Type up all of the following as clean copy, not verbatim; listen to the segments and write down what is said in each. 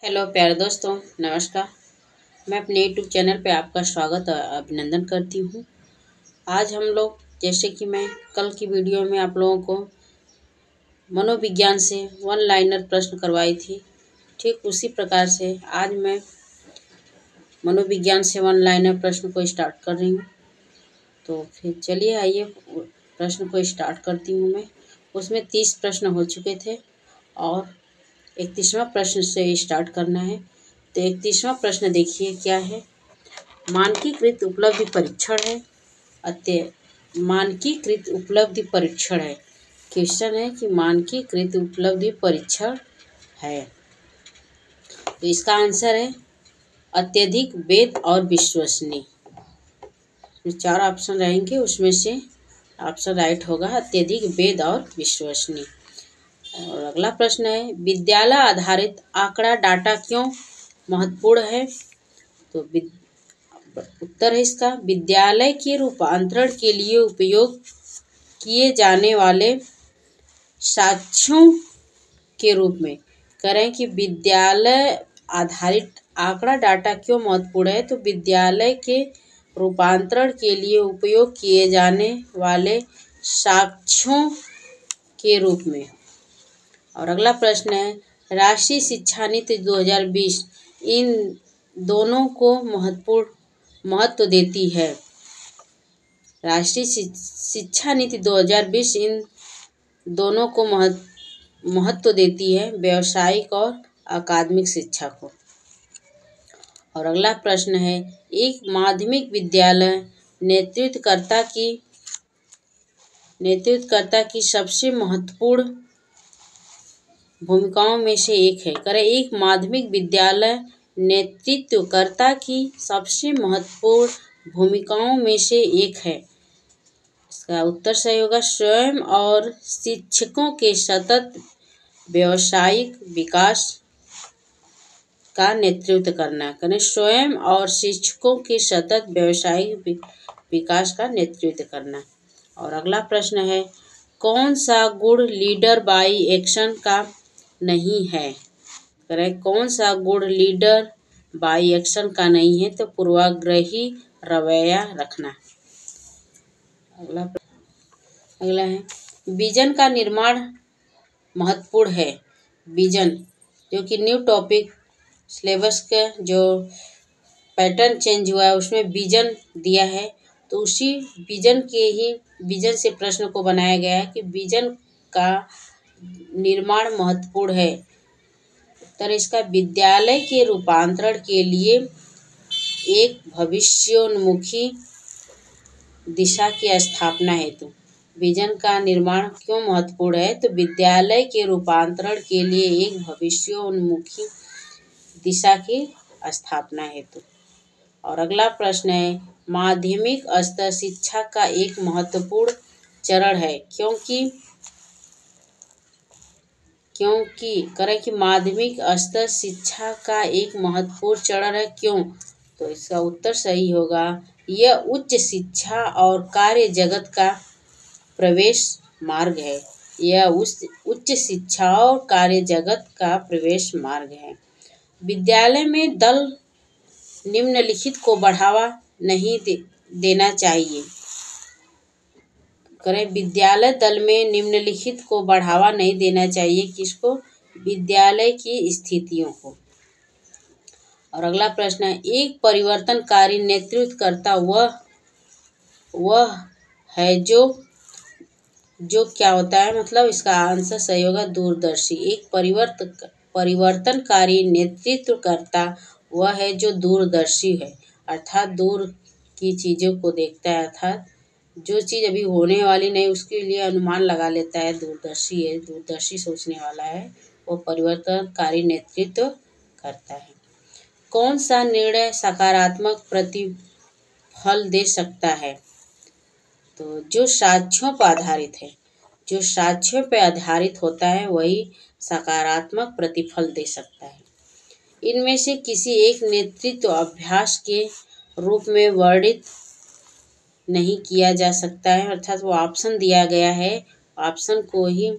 Hello प्यारे दोस्तों, नमस्कार। मैं अपने यूट्यूब चैनल पे आपका स्वागत और अभिनंदन करती हूँ। आज हम लोग, जैसे कि मैं कल की वीडियो में आप लोगों को मनोविज्ञान से वन लाइनर प्रश्न करवाई थी, ठीक उसी प्रकार से आज मैं मनोविज्ञान से वन लाइनर प्रश्न को स्टार्ट कर रही हूँ। तो फिर चलिए आइए प्रश्न को स्टार्ट करती हूँ मैं। उसमें 30 प्रश्न हो चुके थे और 31वां प्रश्न से स्टार्ट करना है। तो 31वां प्रश्न देखिए क्या है। मानकीकृत उपलब्धि परीक्षण है। मानकीकृत उपलब्धि परीक्षण है। क्वेश्चन है कि मानकीकृत उपलब्धि परीक्षण है, तो इसका आंसर है अत्यधिक वैध और विश्वसनीय। 4 ऑप्शन रहेंगे, उसमें से ऑप्शन राइट होगा अत्यधिक वैध और विश्वसनीय। और अगला प्रश्न है, विद्यालय आधारित आंकड़ा डाटा क्यों महत्वपूर्ण है। तो उत्तर है इसका, विद्यालय के रूपांतरण के लिए उपयोग किए जाने वाले साक्ष्यों के रूप में। करें कि विद्यालय आधारित आंकड़ा डाटा क्यों महत्वपूर्ण है। तो विद्यालय के रूपांतरण के लिए उपयोग किए जाने वाले साक्ष्यों के रूप में। और अगला प्रश्न है, राष्ट्रीय शिक्षा नीति 2020 इन दोनों को महत्व देती है। राष्ट्रीय शिक्षा नीति 2020 इन दोनों को महत्व देती है, व्यावसायिक और अकादमिक शिक्षा को। और अगला प्रश्न है, एक माध्यमिक विद्यालय नेतृत्वकर्ता की सबसे महत्वपूर्ण भूमिकाओं में से एक है। करें, एक माध्यमिक विद्यालय नेतृत्वकर्ता की सबसे महत्वपूर्ण भूमिकाओं में से एक है। इसका उत्तर सही होगा स्वयं और शिक्षकों के सतत व्यावसायिक विकास का नेतृत्व करना। करें, स्वयं और शिक्षकों के सतत व्यावसायिक विकास का नेतृत्व करना। और अगला प्रश्न है, कौन सा गुण लीडर बाय एक्शन का नहीं है। करें, कौन सा गुण लीडर बाय एक्शन का नहीं है। तो पूर्वाग्रही रवैया रखना। अगला है, विजन का निर्माण महत्वपूर्ण है। विजन जो कि न्यू टॉपिक सिलेबस का जो पैटर्न चेंज हुआ है उसमें विजन दिया है, तो उसी विजन से प्रश्न को बनाया गया है कि विजन का निर्माण महत्वपूर्ण है। उत्तर इसका, विद्यालय के रूपांतरण के लिए एक भविष्योन्मुखी दिशा की स्थापना हेतु। विजन का निर्माण क्यों महत्वपूर्ण है। तो विद्यालय के रूपांतरण के लिए एक भविष्योन्मुखी दिशा की स्थापना हेतु। और अगला प्रश्न है, माध्यमिक स्तर शिक्षा का एक महत्वपूर्ण चरण है। क्योंकि करें कि माध्यमिक स्तर शिक्षा का एक महत्वपूर्ण चरण है, क्यों। तो इसका उत्तर सही होगा, यह उच्च शिक्षा और कार्य जगत का प्रवेश मार्ग है। यह उच्च शिक्षा और कार्य जगत का प्रवेश मार्ग है। विद्यालय में दल निम्नलिखित को बढ़ावा नहीं देना चाहिए। करें, विद्यालय दल में निम्नलिखित को बढ़ावा नहीं देना चाहिए। किसको। विद्यालय की स्थितियों को। और अगला प्रश्न है, एक परिवर्तनकारी नेतृत्वकर्ता वह है जो क्या होता है, मतलब इसका आंसर सही होगा दूरदर्शी। एक परिवर्तनकारी नेतृत्वकर्ता वह है जो दूरदर्शी है, अर्थात दूर की चीज़ों को देखता है, अर्थात जो चीज़ अभी होने वाली नहीं उसके लिए अनुमान लगा लेता है, दूरदर्शी है, दूरदर्शी सोचने वाला है, वो परिवर्तनकारी नेतृत्व करता है। कौन सा निर्णय सकारात्मक प्रतिफल दे सकता है। तो जो साक्ष्यों पर आधारित है, जो साक्ष्यों पर आधारित होता है वही सकारात्मक प्रतिफल दे सकता है। इनमें से किसी एक नेतृत्व अभ्यास के रूप में वर्णित नहीं किया जा सकता है, अर्थात वो ऑप्शन दिया गया है, ऑप्शन को ही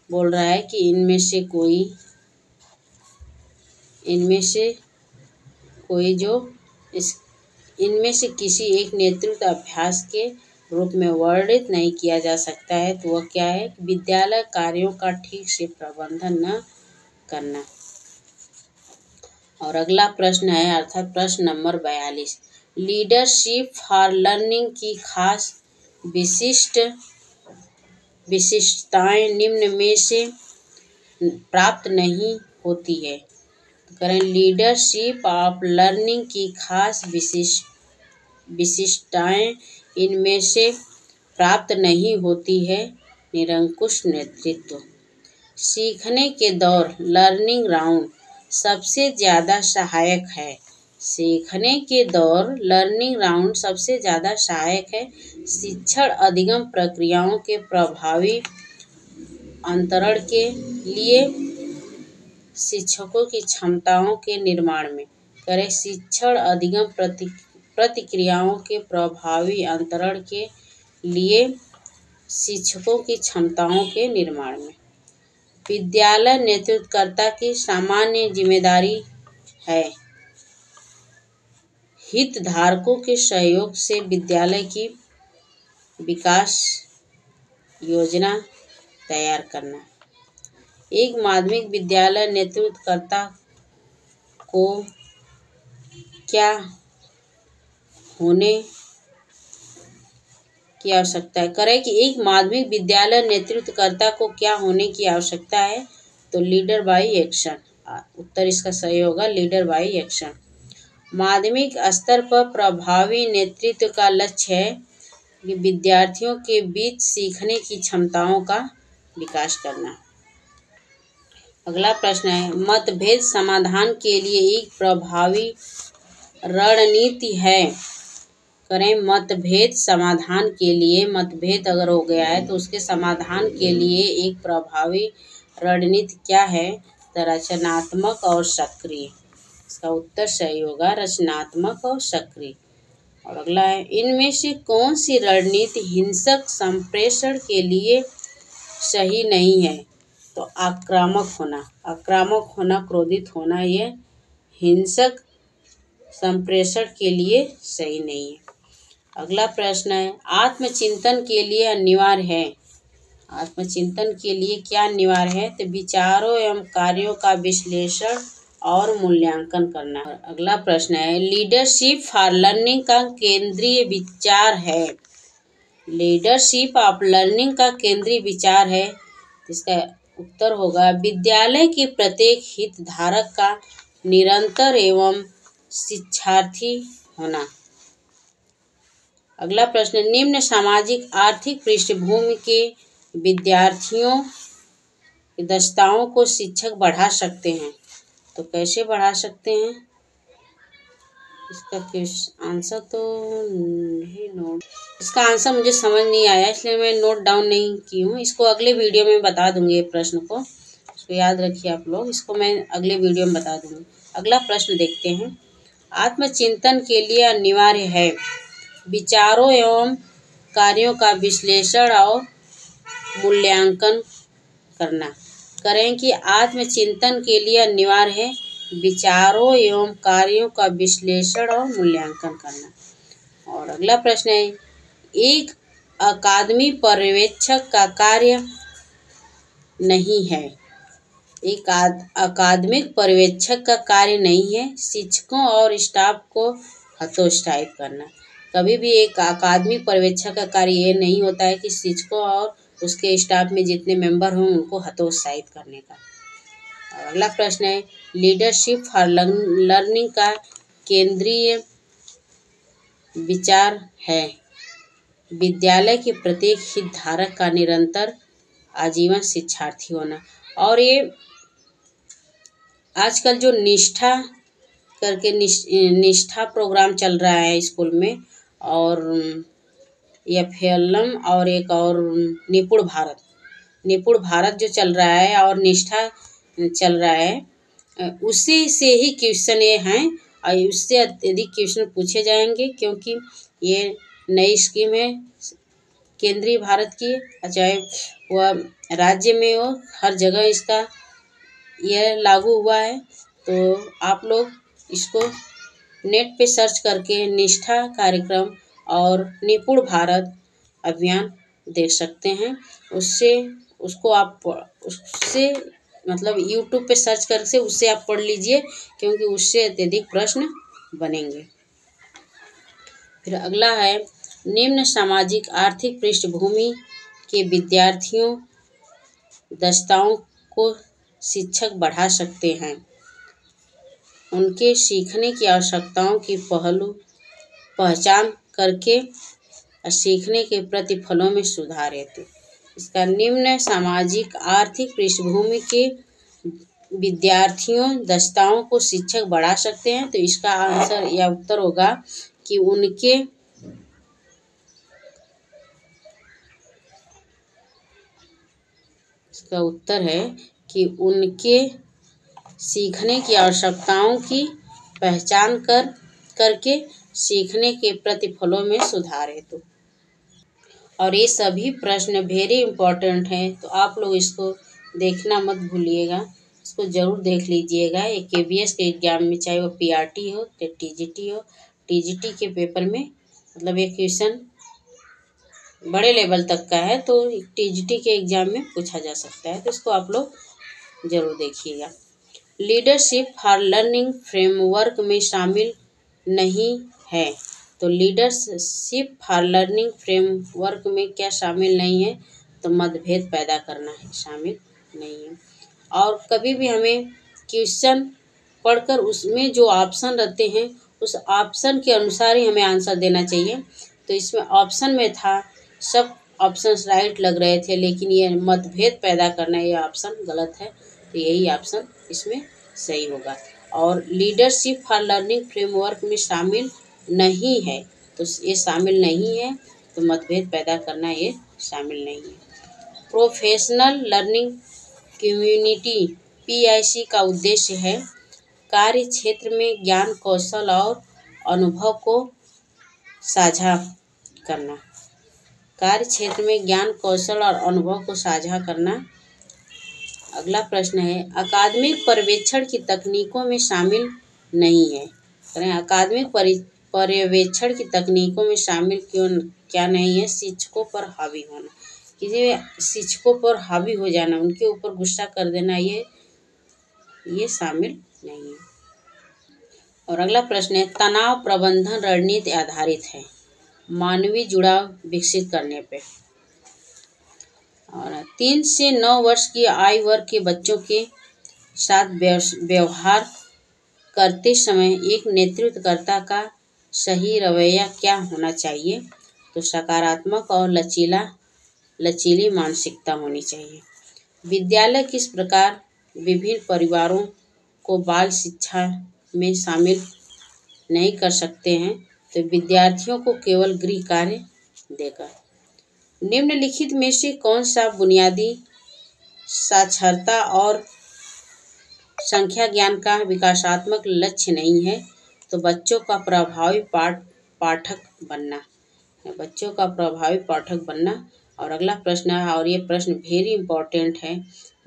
बोल रहा है कि इनमें से कोई इनमें से कोई जो इस इनमें से किसी एक नेतृत्व अभ्यास के रूप में वर्णित नहीं किया जा सकता है, तो वह क्या है? विद्यालय कार्यों का ठीक से प्रबंधन न करना। और अगला प्रश्न है अर्थात प्रश्न नंबर 42, लीडरशिप फॉर लर्निंग की खास विशिष्टताएं निम्न में से प्राप्त नहीं होती है। तो करें, लीडरशिप ऑफ लर्निंग की खास विशिष्टताएं इनमें से प्राप्त नहीं होती है। निरंकुश नेतृत्व। सीखने के दौर लर्निंग राउंड सबसे ज़्यादा सहायक है। सीखने के दौर लर्निंग राउंड सबसे ज़्यादा सहायक है शिक्षण अधिगम प्रक्रियाओं के प्रभावी अंतरण के लिए शिक्षकों की क्षमताओं के निर्माण में। करें, शिक्षण अधिगम प्रतिक्रियाओं के प्रभावी अंतरण के लिए शिक्षकों की क्षमताओं के निर्माण में। विद्यालय नेतृत्वकर्ता की सामान्य जिम्मेदारी है हितधारकों के सहयोग से विद्यालय की विकास योजना तैयार करना। एक माध्यमिक विद्यालय नेतृत्वकर्ता को क्या होने की आवश्यकता है? करें कि एक माध्यमिक विद्यालय नेतृत्वकर्ता को क्या होने की आवश्यकता है? तो लीडर बाय एक्शन। उत्तर इसका सही होगा, लीडर बाय एक्शन। माध्यमिक स्तर पर प्रभावी नेतृत्व का लक्ष्य है कि विद्यार्थियों के बीच सीखने की क्षमताओं का विकास करना। अगला प्रश्न है, मतभेद समाधान के लिए एक प्रभावी रणनीति है। करें, मतभेद समाधान के लिए, मतभेद अगर हो गया है तो उसके समाधान के लिए एक प्रभावी रणनीति क्या है? तो रचनात्मक और सक्रिय। इसका उत्तर सही होगा, रचनात्मक और सक्रिय। और अगला है, इनमें से कौन सी रणनीति हिंसक संप्रेषण के लिए सही नहीं है? तो आक्रामक होना, क्रोधित होना, ये हिंसक संप्रेषण के लिए सही नहीं है। अगला प्रश्न है, आत्मचिंतन के लिए अनिवार्य है। आत्मचिंतन के लिए क्या अनिवार्य है? तो विचारों एवं कार्यों का विश्लेषण और मूल्यांकन करना। अगला प्रश्न है, लीडरशिप फॉर लर्निंग का केंद्रीय विचार है। लीडरशिप ऑफ लर्निंग का केंद्रीय विचार है, इसका उत्तर होगा विद्यालय के प्रत्येक हितधारक का निरंतर एवं शिक्षार्थी होना। अगला प्रश्न, निम्न सामाजिक आर्थिक पृष्ठभूमि के विद्यार्थियों की दक्षताओं को शिक्षक बढ़ा सकते हैं। तो कैसे बढ़ा सकते हैं? इसका आंसर तो नहीं नोट, इसका आंसर मुझे समझ नहीं आया इसलिए मैं नोट डाउन नहीं की हूँ। इसको अगले वीडियो में बता दूंगी। ये प्रश्न को इसको याद रखिए आप लोग, इसको मैं अगले वीडियो में बता दूंगी। अगला प्रश्न देखते हैं, आत्मचिंतन के लिए अनिवार्य है विचारों एवं कार्यों का विश्लेषण और मूल्यांकन करना। करें कि आत्मचिंतन के लिए अनिवार्य है विचारों एवं कार्यों का विश्लेषण और मूल्यांकन करना। और अगला प्रश्न है, एक अकादमी पर्यवेक्षक का कार्य नहीं है। एक अकादमिक पर्यवेक्षक का कार्य नहीं है शिक्षकों और स्टाफ को हतोत्साहित करना। कभी भी एक अकादमिक पर्यवेक्षक का कार्य ये नहीं होता है कि शिक्षकों और उसके स्टाफ में जितने मेंबर हों उनको हतोत्साहित करने का। और अगला प्रश्न है, लीडरशिप फॉर लर्निंग का केंद्रीय विचार है विद्यालय के प्रत्येक हितधारक का निरंतर आजीवन शिक्षार्थी होना। और ये आजकल जो निष्ठा करके निष्ठा प्रोग्राम चल रहा है स्कूल में, और FLM और एक और निपुण भारत जो चल रहा है और निष्ठा चल रहा है, उसी से ही क्वेश्चन ये हैं और उससे अत्यधिक क्वेश्चन पूछे जाएंगे क्योंकि ये नई स्कीम है केंद्रीय भारत की, चाहे वह राज्य में हो, हर जगह इसका यह लागू हुआ है। तो आप लोग इसको नेट पे सर्च करके निष्ठा कार्यक्रम और निपुण भारत अभियान देख सकते हैं। उससे मतलब यूट्यूब पे सर्च करके उससे आप पढ़ लीजिए, क्योंकि उससे अत्यधिक प्रश्न बनेंगे। फिर अगला है, निम्न सामाजिक आर्थिक पृष्ठभूमि के विद्यार्थियों दक्षताओं को शिक्षक बढ़ा सकते हैं। उनके सीखने की आवश्यकताओं की पहचान करके सीखने के प्रतिफलों में सुधार हेतु इसका निम्न सामाजिक आर्थिक पृष्ठभूमि के विद्यार्थियों दक्षताओं को शिक्षक बढ़ा सकते हैं। तो इसका आंसर या उत्तर होगा कि इसका उत्तर है कि उनके सीखने की आवश्यकताओं की पहचान करके सीखने के प्रतिफलों में सुधार हेतु। और ये सभी प्रश्न वेरी इम्पोर्टेंट हैं, तो आप लोग इसको देखना मत भूलिएगा, इसको ज़रूर देख लीजिएगा। ये KVS के एग्जाम में, चाहे वो PRT हो या TGT हो, TGT के पेपर में मतलब ये क्वेश्चन बड़े लेवल तक का है, तो TGT के एग्जाम में पूछा जा सकता है, तो इसको आप लोग ज़रूर देखिएगा। लीडरशिप फॉर लर्निंग फ्रेमवर्क में शामिल नहीं है, तो लीडरशिप फॉर लर्निंग फ्रेमवर्क में क्या शामिल नहीं है, तो मतभेद पैदा करना है, शामिल नहीं है। और कभी भी हमें क्वेश्चन पढ़कर उसमें जो ऑप्शन रहते हैं उस ऑप्शन के अनुसार ही हमें आंसर देना चाहिए। तो इसमें ऑप्शन में था, सब ऑप्शंस राइट लग रहे थे, लेकिन ये मतभेद पैदा करना, ये ऑप्शन गलत है, तो यही ऑप्शन इसमें सही होगा। और लीडरशिप फॉर लर्निंग फ्रेमवर्क में शामिल नहीं है, तो ये शामिल नहीं है, तो मतभेद पैदा करना ये शामिल नहीं है। प्रोफेशनल लर्निंग कम्युनिटी PIC का उद्देश्य है कार्य क्षेत्र में ज्ञान कौशल और अनुभव को साझा करना। कार्य क्षेत्र में ज्ञान कौशल और अनुभव को साझा करना। अगला प्रश्न है, अकादमिक पर्यवेक्षण की तकनीकों में शामिल नहीं है। करें अकादमिक पर्यवेक्षण की तकनीकों में शामिल क्या नहीं है? शिक्षकों पर हावी होना, किसी शिक्षकों पर हावी हो जाना, उनके ऊपर गुस्सा कर देना, ये शामिल नहीं है। और अगला प्रश्न है, तनाव प्रबंधन रणनीति आधारित है मानवीय जुड़ाव विकसित करने पे। और 3 से 9 वर्ष की आयु वर्ग के बच्चों के साथ व्यवहार करते समय एक नेतृत्वकर्ता का सही रवैया क्या होना चाहिए? तो सकारात्मक और लचीली मानसिकता होनी चाहिए। विद्यालय किस प्रकार विभिन्न परिवारों को बाल शिक्षा में शामिल नहीं कर सकते हैं? तो विद्यार्थियों को केवल गृह कार्य देकर। निम्नलिखित में से कौन सा बुनियादी साक्षरता और संख्या ज्ञान का विकासात्मक लक्ष्य नहीं है? तो बच्चों का प्रभावी पाठक बनना, बच्चों का प्रभावी पाठक बनना। और अगला प्रश्न है, और ये प्रश्न वेरी इंपॉर्टेंट है,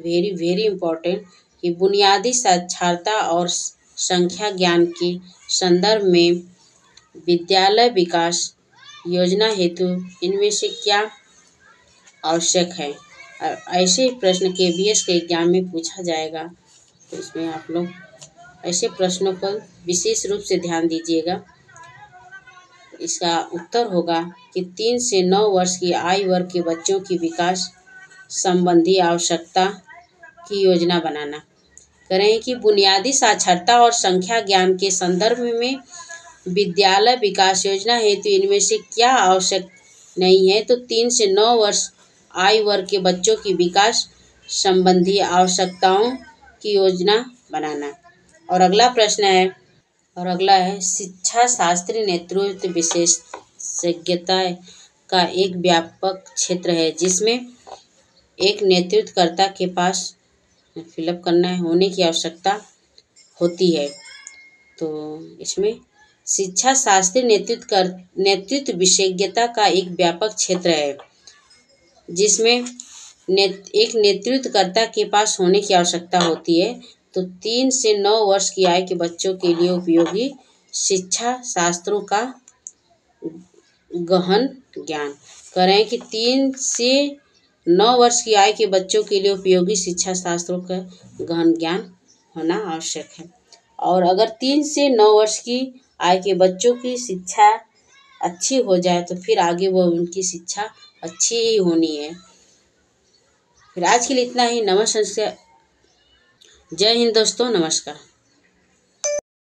वेरी इंपॉर्टेंट, कि बुनियादी साक्षरता और संख्या ज्ञान के संदर्भ में विद्यालय विकास योजना हेतु इनमें से क्या आवश्यक है? ऐसे प्रश्न KVS के एग्जाम में पूछा जाएगा, तो इसमें आप लोग ऐसे प्रश्नों पर विशेष रूप से ध्यान दीजिएगा। इसका उत्तर होगा कि 3 से 9 वर्ष की आयु वर्ग के बच्चों की विकास संबंधी आवश्यकता की योजना बनाना। करें कि बुनियादी साक्षरता और संख्या ज्ञान के संदर्भ में विद्यालय विकास योजना हेतु इनमें से क्या आवश्यक नहीं है? तो 3 से 9 वर्ष आयु वर्ग के बच्चों की विकास संबंधी आवश्यकताओं की योजना बनाना। और अगला प्रश्न है, शिक्षा शास्त्री नेतृत्व विशेषज्ञता का एक व्यापक क्षेत्र है जिसमें एक नेतृत्वकर्ता के पास फिलअप करना है होने की आवश्यकता होती है। तो इसमें शिक्षा शास्त्री नेतृत्व विशेषज्ञता का एक व्यापक क्षेत्र है जिसमें एक नेतृत्वकर्ता के पास होने की आवश्यकता होती है। तो तो 3 से 9 वर्ष की आयु के बच्चों के लिए उपयोगी शिक्षा शास्त्रों का गहन ज्ञान। कह रहे हैं कि 3 से 9 वर्ष की आयु के बच्चों के लिए उपयोगी शिक्षा शास्त्रों का गहन ज्ञान होना आवश्यक है। और अगर 3 से 9 वर्ष की आयु के बच्चों की शिक्षा अच्छी हो जाए तो फिर आगे वो उनकी शिक्षा अच्छी ही होनी है। फिर आज के लिए इतना ही। नमस्कार। जय हिंद दोस्तों, नमस्कार।